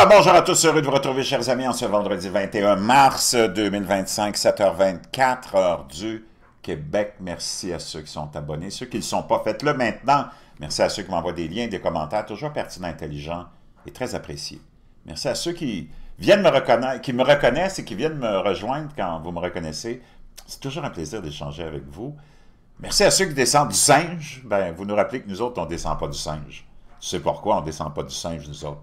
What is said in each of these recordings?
Alors, bonjour à tous, heureux de vous retrouver, chers amis, en ce vendredi 21 mars 2025, 7h24, heure du Québec. Merci à ceux qui sont abonnés. Ceux qui ne le sont pas, faites-le maintenant. Merci à ceux qui m'envoient des liens, des commentaires, toujours pertinents, intelligents et très appréciés. Merci à ceux qui viennent me reconnaître, qui me reconnaissent et qui viennent me rejoindre quand vous me reconnaissez. C'est toujours un plaisir d'échanger avec vous. Merci à ceux qui descendent du singe. Ben, vous nous rappelez que nous autres, on ne descend pas du singe. Tu sais pourquoi on ne descend pas du singe, nous autres?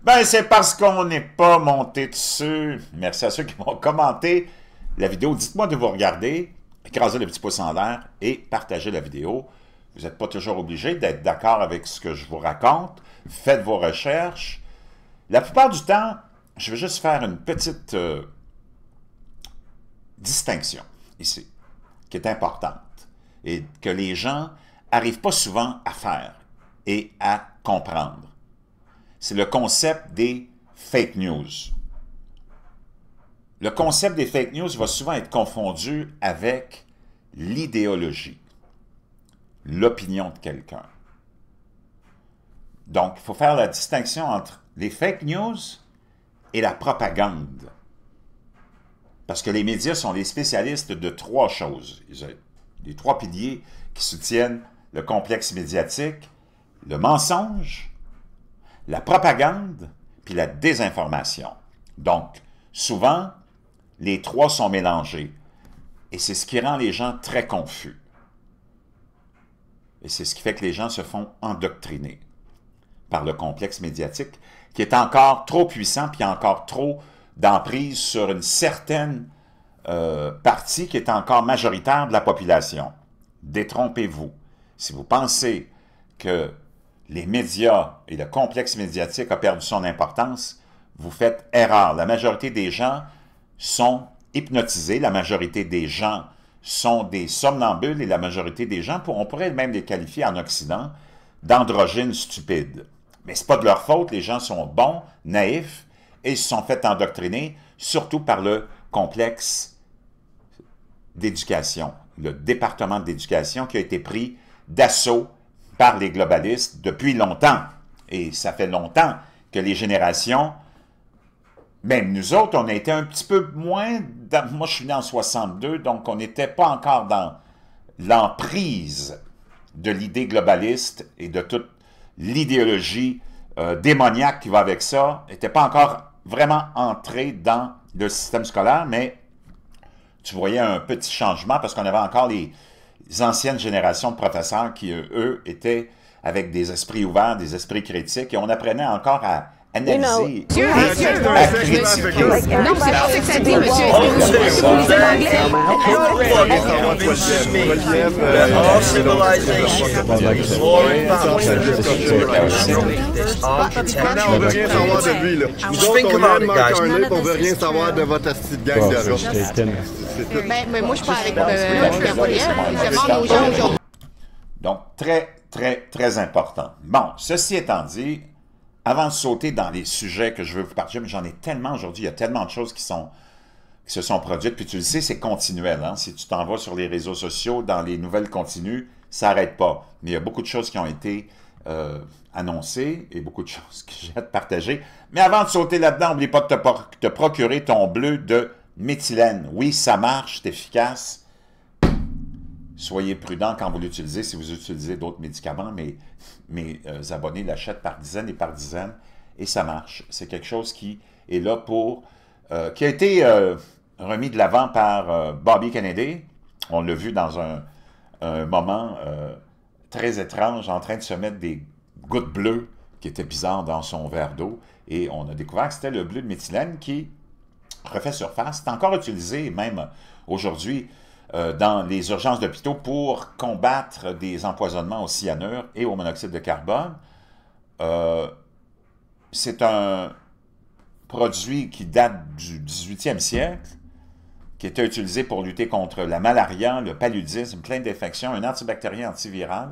Ben, c'est parce qu'on n'est pas monté dessus. Merci à ceux qui vont commenter la vidéo. Dites-moi de vous regarder, écrasez le petit pouce en l'air et partagez la vidéo. Vous n'êtes pas toujours obligé d'être d'accord avec ce que je vous raconte. Faites vos recherches. La plupart du temps, je vais juste faire une petite distinction ici, qui est importante et que les gens n'arrivent pas souvent à faire et à comprendre. C'est le concept des fake news. Le concept des fake news va souvent être confondu avec l'idéologie, l'opinion de quelqu'un. Donc, il faut faire la distinction entre les fake news et la propagande. Parce que les médias sont les spécialistes de trois choses. Ils ont les trois piliers qui soutiennent le complexe médiatique, le mensonge, la propagande, puis la désinformation. Donc, souvent, les trois sont mélangés. Et c'est ce qui rend les gens très confus. Et c'est ce qui fait que les gens se font endoctriner par le complexe médiatique, qui est encore trop puissant, puis encore trop d'emprise sur une certaine partie qui est encore majoritaire de la population. Détrompez-vous. Si vous pensez que les médias et le complexe médiatique ont perdu son importance, vous faites erreur. La majorité des gens sont hypnotisés, la majorité des gens sont des somnambules et la majorité des gens, on pourrait même les qualifier en Occident d'androgynes stupides. Mais ce n'est pas de leur faute, les gens sont bons, naïfs et ils se sont fait endoctriner, surtout par le complexe d'éducation, le département d'éducation qui a été pris d'assaut par les globalistes depuis longtemps. Et ça fait longtemps que les générations, même nous autres, on a été un petit peu moins, moi je suis né en 62, donc on n'était pas encore dans l'emprise de l'idée globaliste et de toute l'idéologie démoniaque qui va avec ça, n'était pas encore vraiment entré dans le système scolaire, mais tu voyais un petit changement parce qu'on avait encore les anciennes générations de professeurs qui, eux, étaient avec des esprits ouverts, des esprits critiques, et on apprenait encore à analyser et à critiquer. Non, c'est pas ça que ça dit, monsieur. On veut rien savoir de lui, là. Nous autres, on aime Marc Arnett, on veut rien savoir de votre asti de gang de rats. Mais moi, je parle avec Gabriel. Je demande aux gens aujourd'hui. Donc, très important. Bon, ceci étant dit, avant de sauter dans les sujets que je veux vous partager, mais j'en ai tellement aujourd'hui, il y a tellement de choses qui se sont produites, puis tu le sais, c'est continuel. Hein? Si tu t'en vas sur les réseaux sociaux, dans les nouvelles continues, ça n'arrête pas. Mais il y a beaucoup de choses qui ont été annoncées et beaucoup de choses que j'ai à te partager. Mais avant de sauter là-dedans, n'oublie pas de te procurer ton bleu de méthylène. Oui, ça marche, c'est efficace. Soyez prudents quand vous l'utilisez, si vous utilisez d'autres médicaments, mais mes abonnés l'achètent par dizaines et par dizaines, et ça marche. C'est quelque chose qui est là pour... qui a été remis de l'avant par Bobby Kennedy. On l'a vu dans un moment très étrange, en train de se mettre des gouttes bleues qui étaient bizarres dans son verre d'eau, et on a découvert que c'était le bleu de méthylène qui refait surface. C'est encore utilisé, même aujourd'hui, dans les urgences d'hôpitaux pour combattre des empoisonnements au cyanure et au monoxyde de carbone. C'est un produit qui date du 18e siècle, qui était utilisé pour lutter contre la malaria, le paludisme, plein d'infections, un antibactérien antiviral.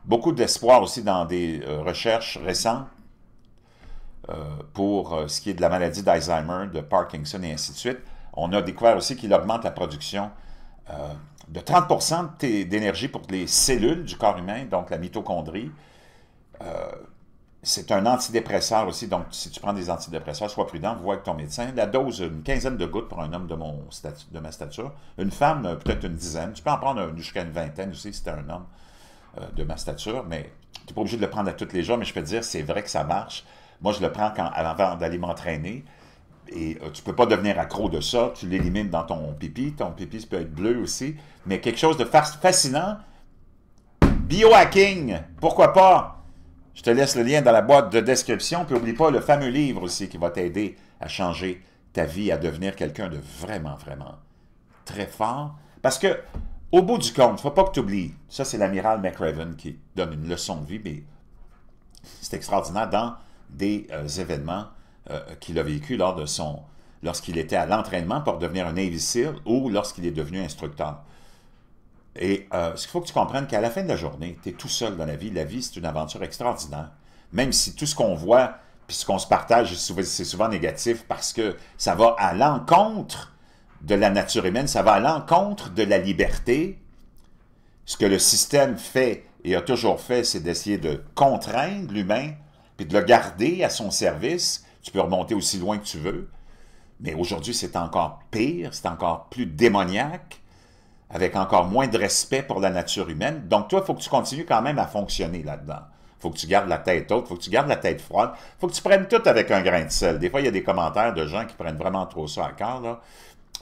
Beaucoup d'espoir aussi dans des recherches récentes pour ce qui est de la maladie d'Alzheimer, de Parkinson et ainsi de suite. On a découvert aussi qu'il augmente la production de 30% d'énergie pour les cellules du corps humain, donc la mitochondrie. c'est un antidépresseur aussi, donc si tu prends des antidépresseurs, sois prudent, vois avec ton médecin. La dose, une quinzaine de gouttes pour un homme de ma stature. Une femme, peut-être une dizaine. Tu peux en prendre jusqu'à une vingtaine aussi si tu es un homme de ma stature, mais tu n'es pas obligé de le prendre à tous les jours, mais je peux te dire, c'est vrai que ça marche. Moi, je le prends avant d'aller m'entraîner. Et tu ne peux pas devenir accro de ça. Tu l'élimines dans ton pipi. Ton pipi, ça peut être bleu aussi. Mais quelque chose de fascinant. Biohacking, pourquoi pas? Je te laisse le lien dans la boîte de description. Puis n'oublie pas le fameux livre aussi qui va t'aider à changer ta vie, à devenir quelqu'un de vraiment, vraiment très fort. Parce que, au bout du compte, il ne faut pas que tu oublies. Ça, c'est l'amiral McRaven qui donne une leçon de vie, mais c'est extraordinaire dans des événements qu'il a vécu lorsqu'il était à l'entraînement pour devenir un Navy SEAL ou lorsqu'il est devenu instructeur. Et ce qu'il faut que tu comprennes qu'à la fin de la journée, tu es tout seul dans la vie. La vie, c'est une aventure extraordinaire. Même si tout ce qu'on voit, puis ce qu'on se partage, c'est souvent négatif parce que ça va à l'encontre de la nature humaine, ça va à l'encontre de la liberté. Ce que le système fait et a toujours fait, c'est d'essayer de contraindre l'humain puis de le garder à son service. Tu peux remonter aussi loin que tu veux. Mais aujourd'hui, c'est encore pire, c'est encore plus démoniaque, avec encore moins de respect pour la nature humaine. Donc, toi, il faut que tu continues quand même à fonctionner là-dedans. Il faut que tu gardes la tête haute, il faut que tu gardes la tête froide, il faut que tu prennes tout avec un grain de sel. Des fois, il y a des commentaires de gens qui prennent vraiment trop ça à cœur, là.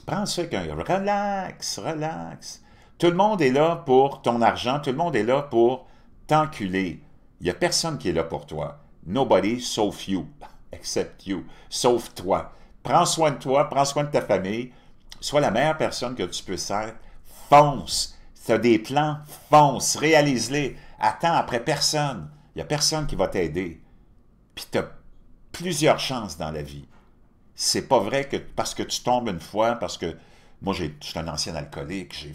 Prends ça avec un relax, relax. Tout le monde est là pour ton argent, tout le monde est là pour t'enculer. Il n'y a personne qui est là pour toi. Nobody sauf you, except you, sauf toi. Prends soin de toi, prends soin de ta famille, sois la meilleure personne que tu peux être. Fonce. Si tu as des plans, fonce, réalise-les. Attends après personne. Il n'y a personne qui va t'aider. Puis tu as plusieurs chances dans la vie. C'est pas vrai que parce que tu tombes une fois, parce que moi, je suis un ancien alcoolique,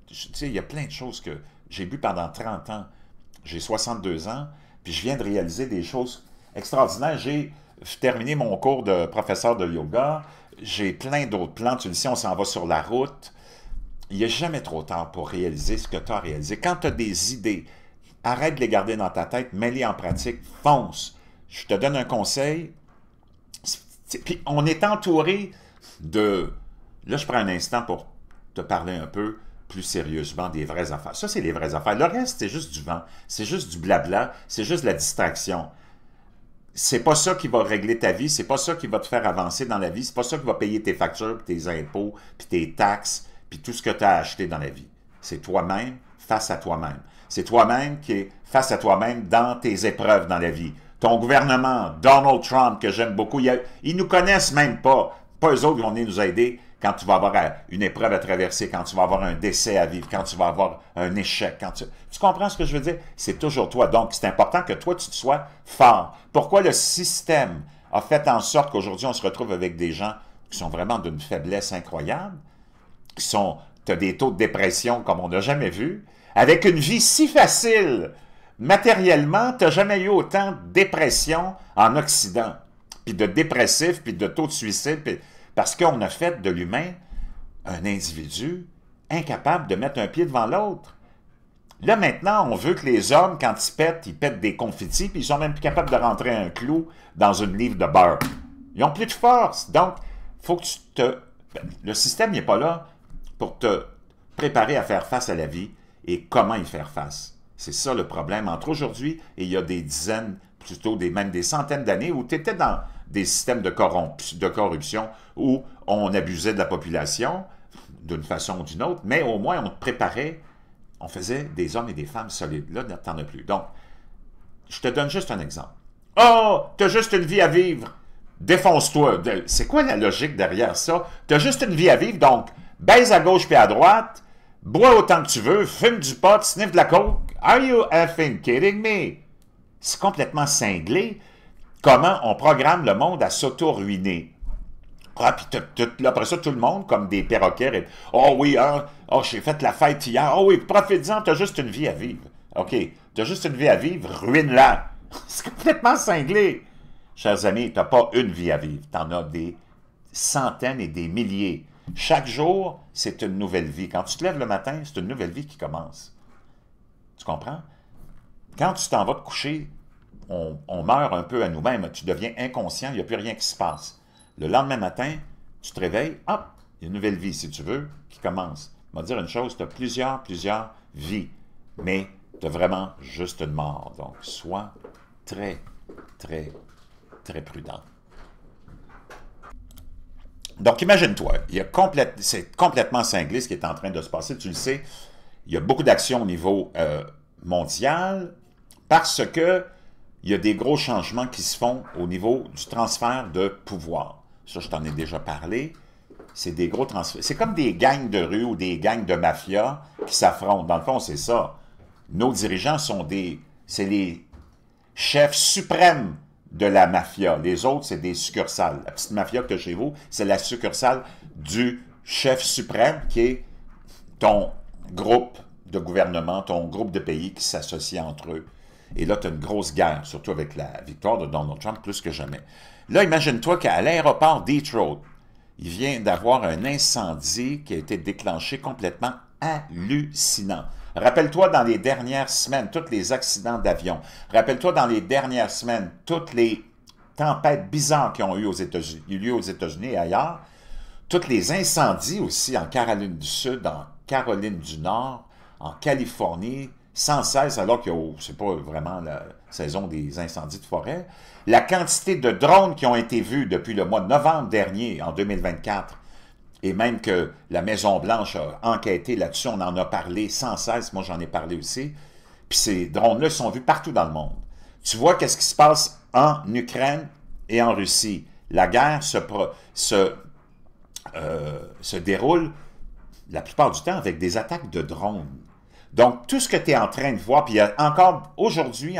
tu sais, il y a plein de choses que j'ai bu pendant 30 ans. J'ai 62 ans, puis je viens de réaliser des choses extraordinaires. J'ai terminé mon cours de professeur de yoga. J'ai plein d'autres plans. Tu le sais, on s'en va sur la route. Il n'y a jamais trop tard pour réaliser ce que tu as réalisé. Quand tu as des idées, arrête de les garder dans ta tête, mets-les en pratique, fonce. Je te donne un conseil. Puis on est entouré de... Là, je prends un instant pour te parler un peu plus sérieusement des vraies affaires. Ça, c'est les vraies affaires. Le reste, c'est juste du vent. C'est juste du blabla. C'est juste de la distraction. C'est pas ça qui va régler ta vie. C'est pas ça qui va te faire avancer dans la vie. C'est pas ça qui va payer tes factures, puis tes impôts, puis tes taxes, puis tout ce que tu as acheté dans la vie. C'est toi-même face à toi-même. C'est toi-même qui est face à toi-même dans tes épreuves dans la vie. Ton gouvernement, Donald Trump, que j'aime beaucoup, ils nous connaissent même pas. Pas eux autres qui vont venir nous aider quand tu vas avoir une épreuve à traverser, quand tu vas avoir un décès à vivre, quand tu vas avoir un échec. Tu comprends ce que je veux dire? C'est toujours toi. Donc, c'est important que toi, tu sois fort. Pourquoi le système a fait en sorte qu'aujourd'hui, on se retrouve avec des gens qui sont vraiment d'une faiblesse incroyable, tu as des taux de dépression comme on n'a jamais vu, avec une vie si facile. Matériellement, tu n'as jamais eu autant de dépression en Occident, puis de dépressifs, puis de taux de suicide, parce qu'on a fait de l'humain un individu incapable de mettre un pied devant l'autre. Là, maintenant, on veut que les hommes, quand ils pètent des confettis, puis ils sont même plus capables de rentrer un clou dans une livre de beurre. Ils n'ont plus de force. Donc, il faut que tu te... Le système n'est pas là pour te préparer à faire face à la vie et comment y faire face. C'est ça le problème entre aujourd'hui et il y a des dizaines, plutôt même des centaines d'années où tu étais dans des systèmes de corruption où on abusait de la population d'une façon ou d'une autre, mais au moins on te préparait, on faisait des hommes et des femmes solides. Là, t'en as plus. Donc, je te donne juste un exemple. « Oh, t'as juste une vie à vivre! Défonce-toi! » C'est quoi la logique derrière ça? T'as juste une vie à vivre, donc baise à gauche puis à droite, bois autant que tu veux, fume du pot, sniff de la coke. Are you effing kidding me? C'est complètement cinglé. Comment on programme le monde à s'auto-ruiner? Ah, puis après ça, tout le monde, comme des perroquets, « Oh oui, hein, oh, j'ai fait la fête hier. Oh oui, profite-en, t'as juste une vie à vivre. » OK, t'as juste une vie à vivre, ruine-la. C'est complètement cinglé. Chers amis, t'as pas une vie à vivre. T'en as des centaines et des milliers. Chaque jour, c'est une nouvelle vie. Quand tu te lèves le matin, c'est une nouvelle vie qui commence. Tu comprends? Quand tu t'en vas te coucher, on meurt un peu à nous-mêmes. Tu deviens inconscient, il n'y a plus rien qui se passe. Le lendemain matin, tu te réveilles, hop, il y a une nouvelle vie, si tu veux, qui commence. Je vais te dire une chose, tu as plusieurs vies, mais tu as vraiment juste une mort. Donc, sois très, très, très prudent. Donc, imagine-toi, c'est complètement cinglé ce qui est en train de se passer. Tu le sais, il y a beaucoup d'actions au niveau mondial parce que il y a des gros changements qui se font au niveau du transfert de pouvoir. Ça, je t'en ai déjà parlé. C'est des gros transferts. C'est comme des gangs de rue ou des gangs de mafia qui s'affrontent. Dans le fond, c'est ça. Nos dirigeants c'est les chefs suprêmes de la mafia. Les autres, c'est des succursales. La petite mafia que tu as chez vous, c'est la succursale du chef suprême qui est ton groupe de gouvernement, ton groupe de pays qui s'associent entre eux. Et là, tu as une grosse guerre, surtout avec la victoire de Donald Trump, plus que jamais. Là, imagine-toi qu'à l'aéroport Detroit, il vient d'avoir un incendie qui a été déclenché complètement hallucinant. Rappelle-toi dans les dernières semaines, tous les accidents d'avion. Rappelle-toi dans les dernières semaines, toutes les tempêtes bizarres qui ont eu lieu aux États-Unis et ailleurs. Tous les incendies aussi en Caroline du Sud, en Caroline du Nord, en Californie, sans cesse, alors que c'est pas vraiment la saison des incendies de forêt. La quantité de drones qui ont été vus depuis le mois de novembre dernier, en 2024, et même que la Maison-Blanche a enquêté là-dessus, on en a parlé sans cesse, moi j'en ai parlé aussi, puis ces drones-là sont vus partout dans le monde. Tu vois qu'est-ce qui se passe en Ukraine et en Russie. La guerre se déroule la plupart du temps avec des attaques de drones. Donc, tout ce que tu es en train de voir, puis encore aujourd'hui,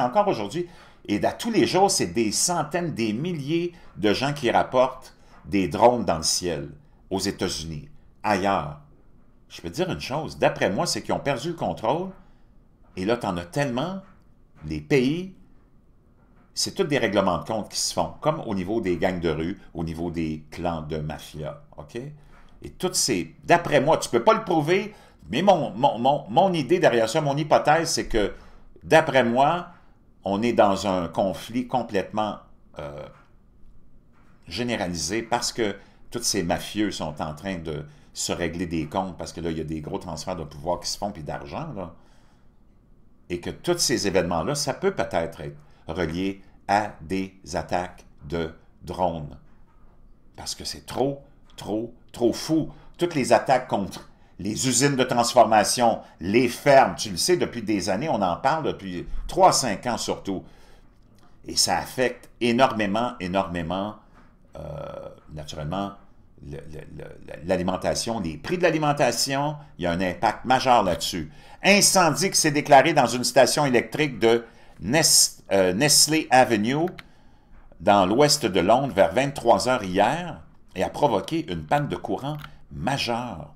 et à tous les jours, c'est des centaines, des milliers de gens qui rapportent des drones dans le ciel, aux États-Unis, ailleurs. Je peux te dire une chose, d'après moi, c'est qu'ils ont perdu le contrôle, et là, tu en as tellement, les pays, c'est tous des règlements de compte qui se font, comme au niveau des gangs de rue, au niveau des clans de mafia, OK? Et toutes ces, d'après moi, tu ne peux pas le prouver, mais mon idée derrière ça, mon hypothèse, c'est que, d'après moi, on est dans un conflit complètement généralisé parce que tous ces mafieux sont en train de se régler des comptes parce que là, il y a des gros transferts de pouvoir qui se font puis d'argent, là. Et que tous ces événements-là, ça peut peut-être être relié à des attaques de drones. Parce que c'est trop fou. Toutes les attaques contre les usines de transformation, les fermes, tu le sais, depuis des années, on en parle depuis 3 à 5 ans surtout. Et ça affecte énormément, naturellement, l'alimentation, les prix de l'alimentation, il y a un impact majeur là-dessus. Incendie qui s'est déclaré dans une station électrique de Nestlé Avenue, dans l'ouest de Londres, vers 23 h hier, et a provoqué une panne de courant majeure.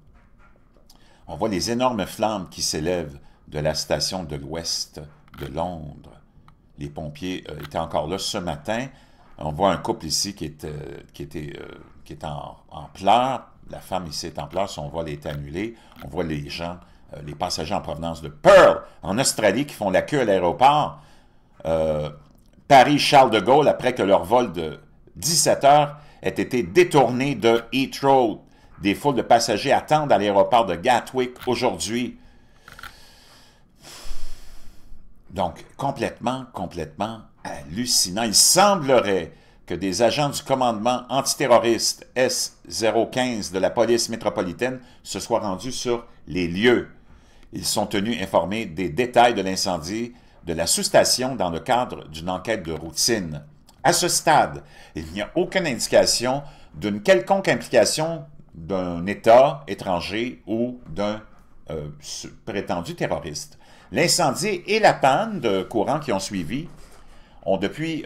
On voit les énormes flammes qui s'élèvent de la station de l'ouest de Londres. Les pompiers étaient encore là ce matin. On voit un couple ici qui est en pleurs. La femme ici est en pleurs, son vol est annulé. On voit les gens, les passagers en provenance de Perth, en Australie, qui font la queue à l'aéroport. Paris-Charles de Gaulle, après que leur vol de 17 heures ait été détourné de Heathrow. Des foules de passagers attendent à l'aéroport de Gatwick aujourd'hui. Donc, complètement hallucinant. Il semblerait que des agents du commandement antiterroriste S015 de la police métropolitaine se soient rendus sur les lieux. Ils sont tenus informés des détails de l'incendie de la sous-station dans le cadre d'une enquête de routine. À ce stade, il n'y a aucune indication d'une quelconque implication d'un État étranger ou d'un prétendu terroriste. L'incendie et la panne de courant qui ont suivi ont depuis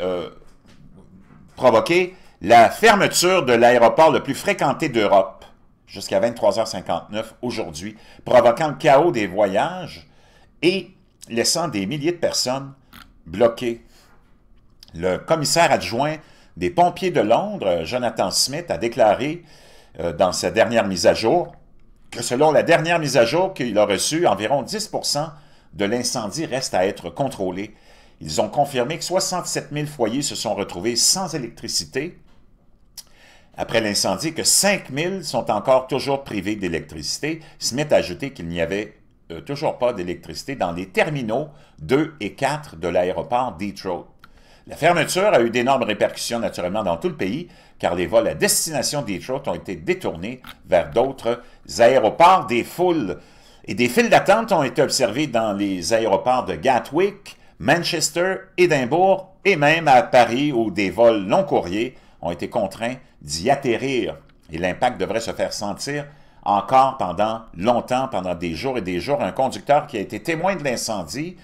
provoqué la fermeture de l'aéroport le plus fréquenté d'Europe jusqu'à 23 h 59 aujourd'hui, provoquant le chaos des voyages et laissant des milliers de personnes bloquées. Le commissaire adjoint des pompiers de Londres, Jonathan Smith, a déclaré dans sa dernière mise à jour que selon la dernière mise à jour qu'il a reçue, environ 10% de l'incendie reste à être contrôlé. Ils ont confirmé que 67 000 foyers se sont retrouvés sans électricité après l'incendie, que 5 000 sont encore toujours privés d'électricité. Smith a ajouté qu'il n'y avait toujours pas d'électricité dans les terminaux 2 et 4 de l'aéroport Detroit. La fermeture a eu d'énormes répercussions naturellement dans tout le pays, car les vols à destination Detroit ont été détournés vers d'autres aéroports. Des foules et des files d'attente ont été observées dans les aéroports de Gatwick, Manchester, Édimbourg et même à Paris, où des vols long courriers ont été contraints d'y atterrir. Et l'impact devrait se faire sentir encore pendant longtemps, pendant des jours et des jours. Un conducteur qui a été témoin de l'incendie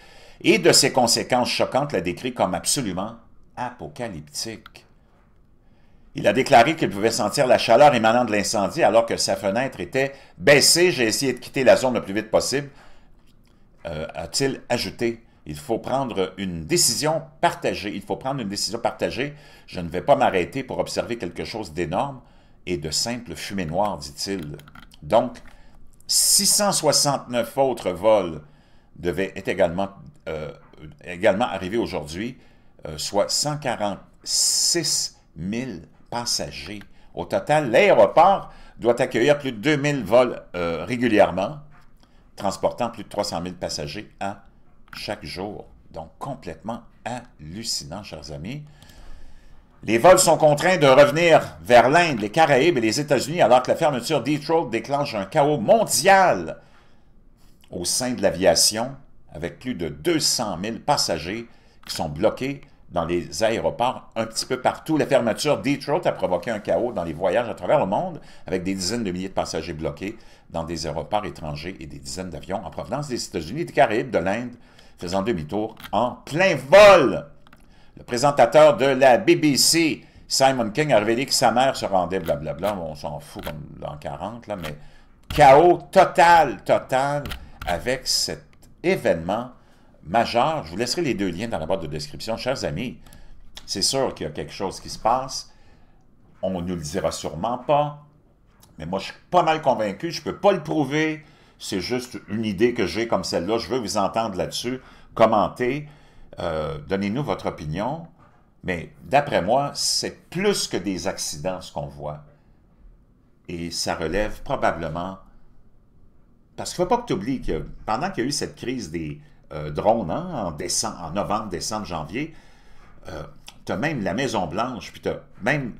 et de ses conséquences choquantes l'a décrit comme absolument apocalyptique. Il a déclaré qu'il pouvait sentir la chaleur émanant de l'incendie alors que sa fenêtre était baissée. J'ai essayé de quitter la zone le plus vite possible, a-t-il ajouté. Il faut prendre une décision partagée. Il faut prendre une décision partagée. Je ne vais pas m'arrêter pour observer quelque chose d'énorme et de simple fumée noire, dit-il. Donc, 669 autres vols devaient être également arriver aujourd'hui, soit 146 000 passagers. Au total, l'aéroport doit accueillir plus de 2000 vols régulièrement, transportant plus de 300 000 passagers à chaque jour. Donc, complètement hallucinant, chers amis. Les vols sont contraints de revenir vers l'Inde, les Caraïbes et les États-Unis, alors que la fermeture de Detroit déclenche un chaos mondial au sein de l'aviation, avec plus de 200 000 passagers qui sont bloqués dans les aéroports un petit peu partout. La fermeture de Detroit a provoqué un chaos dans les voyages à travers le monde, avec des dizaines de milliers de passagers bloqués dans des aéroports étrangers et des dizaines d'avions en provenance des États-Unis, des Caraïbes, de l'Inde, faisant demi-tour en plein vol. Le présentateur de la BBC, Simon King, a révélé que sa mère se rendait, blablabla, on s'en fout comme dans 40, là, mais chaos total, avec cet événement majeur. Je vous laisserai les deux liens dans la boîte de description. Chers amis, c'est sûr qu'il y a quelque chose qui se passe. On ne nous le dira sûrement pas, mais moi, je suis pas mal convaincu. Je ne peux pas le prouver. C'est juste une idée que j'ai comme celle-là. Je veux vous entendre là-dessus. Commentez. Donnez-nous votre opinion. Mais d'après moi, c'est plus que des accidents ce qu'on voit. Et ça relève probablement... Parce qu'il ne faut pas que tu oublies que pendant qu'il y a eu cette crise des drones en novembre, décembre, janvier, tu as même la Maison-Blanche, puis tu as même...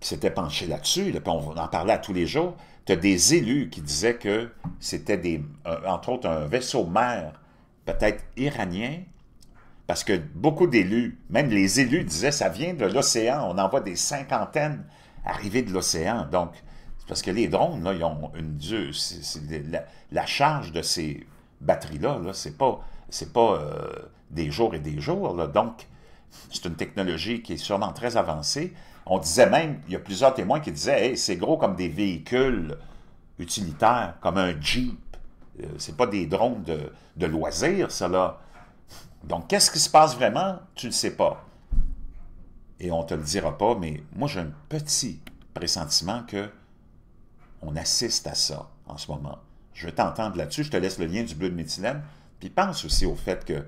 qui s'était penché là-dessus, puis on en parlait à tous les jours, tu as des élus qui disaient que c'était entre autres un vaisseau mère, peut-être iranien, parce que beaucoup d'élus, même les élus disaient ça vient de l'océan, on envoie des cinquantaines arrivées de l'océan. Donc, c'est parce que les drones, là, ils ont la charge de ces batteries-là, -là, c'est pas des jours et des jours. Là. Donc, c'est une technologie qui est sûrement très avancée. On disait même, il y a plusieurs témoins qui disaient hey, c'est gros comme des véhicules utilitaires, comme un Jeep. C'est pas des drones de loisirs, ça là. Donc, qu'est-ce qui se passe vraiment? Tu ne le sais pas. Et on ne te le dira pas, mais moi, j'ai un petit pressentiment que on assiste à ça en ce moment. Je vais t'entendre là-dessus. Je te laisse le lien du bleu de méthylène. Puis pense aussi au fait que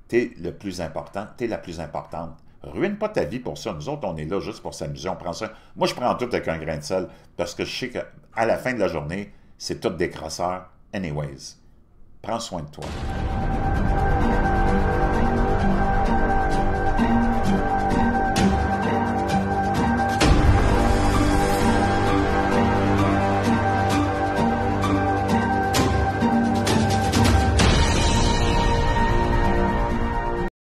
tu es le plus important, tu es la plus importante. Ruine pas ta vie pour ça. Nous autres, on est là juste pour s'amuser. On prend ça. Moi, je prends tout avec un grain de sel parce que je sais qu'à la fin de la journée, c'est tout des crosseurs. Anyways, prends soin de toi.